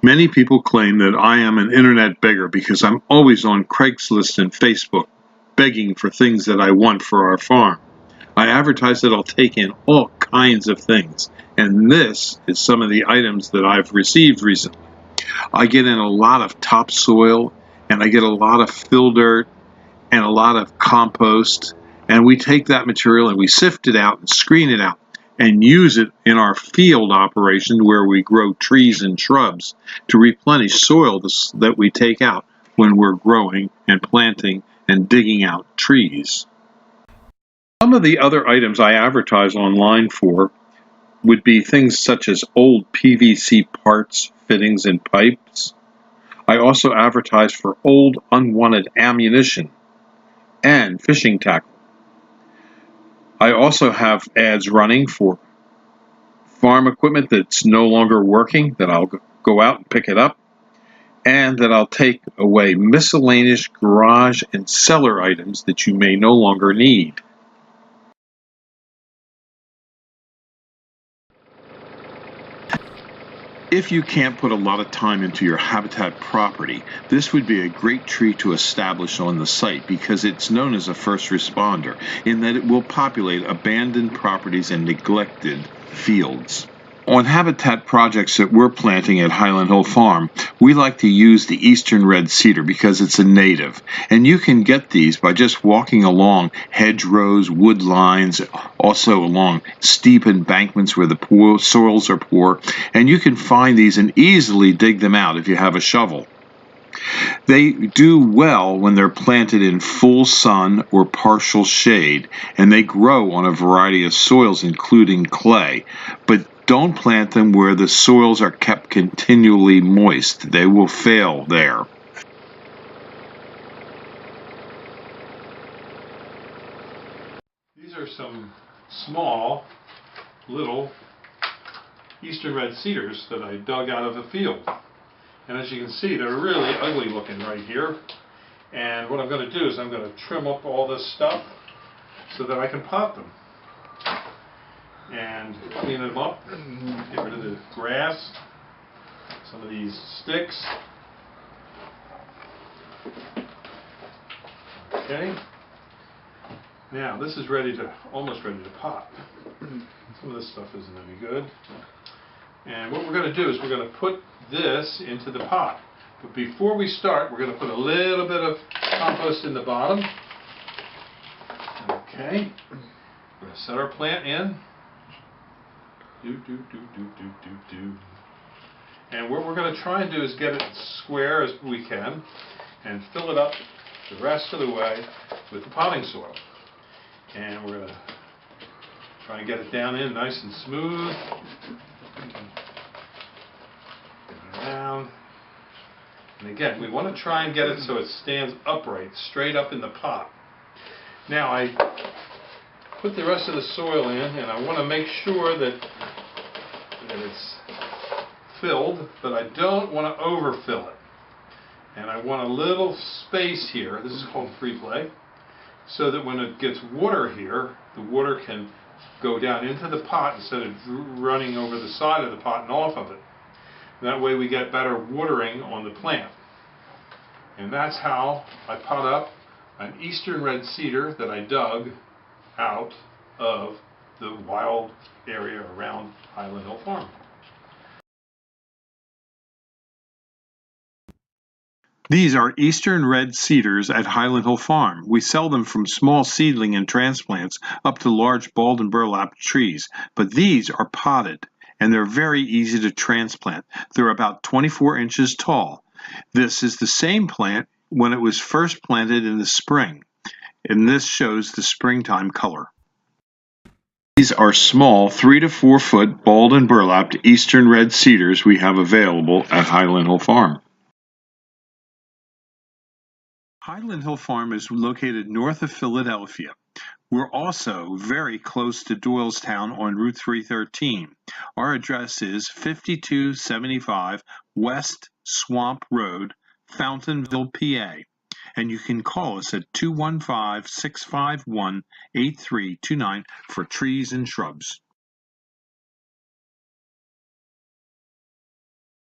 Many people claim that I am an internet beggar because I'm always on Craigslist and Facebook begging for things that I want for our farm. I advertise that I'll take in all kinds of things, and this is some of the items that I've received recently. I get in a lot of topsoil, and I get a lot of fill dirt, and a lot of compost, and we take that material and we sift it out and screen it out and use it in our field operation where we grow trees and shrubs to replenish soil that we take out when we're growing and planting and digging out trees. Some of the other items I advertise online for would be things such as old PVC parts, fittings, and pipes. I also advertise for old unwanted ammunition and fishing tackle. I also have ads running for farm equipment that's no longer working, that I'll go out and pick it up, and that I'll take away miscellaneous garage and cellar items that you may no longer need. If you can't put a lot of time into your habitat property, this would be a great tree to establish on the site because it's known as a first responder in that it will populate abandoned properties and neglected fields. On habitat projects that we're planting at Highland Hill Farm, we like to use the eastern red cedar because it's a native, and you can get these by just walking along hedgerows, wood lines, also along steep embankments where the soils are poor, and you can find these and easily dig them out if you have a shovel. They do well when they're planted in full sun or partial shade, and they grow on a variety of soils, including clay. But don't plant them where the soils are kept continually moist. They will fail there. These are some small, little eastern red cedars that I dug out of a field. And as you can see, they're really ugly looking right here. And what I'm going to do is I'm going to trim up all this stuff so that I can pot them. And clean them up, get rid of the grass, some of these sticks. Okay. Now this is almost ready to pot. Some of this stuff isn't any good. And what we're going to do is we're going to put this into the pot. But before we start, we're going to put a little bit of compost in the bottom. Okay. We're going to set our plant in. And what we're going to try and do is get it square as we can and fill it up the rest of the way with the potting soil. And we're going to try and get it down in nice and smooth. Down. And again, we want to try and get it so it stands upright, straight up in the pot. Now I put the rest of the soil in, and I want to make sure that it's filled, but I don't want to overfill it. And I want a little space here, this is called free play, so that when it gets water here, the water can go down into the pot instead of running over the side of the pot and off of it. That way we get better watering on the plant. And that's how I pot up an eastern red cedar that I dug out of the wild area around Highland Hill Farm. These are eastern red cedars at Highland Hill Farm. We sell them from small seedling and transplants up to large balled and burlap trees, but these are potted and they're very easy to transplant. They're about 24 inches tall. This is the same plant when it was first planted in the spring, and this shows the springtime color. These are small 3 to 4 foot balled and burlapped eastern red cedars we have available at Highland Hill Farm. Highland Hill Farm is located north of Philadelphia. We're also very close to Doylestown on Route 313. Our address is 5275 West Swamp Road, Fountainville, PA. And you can call us at 215-651-8329 for trees and shrubs.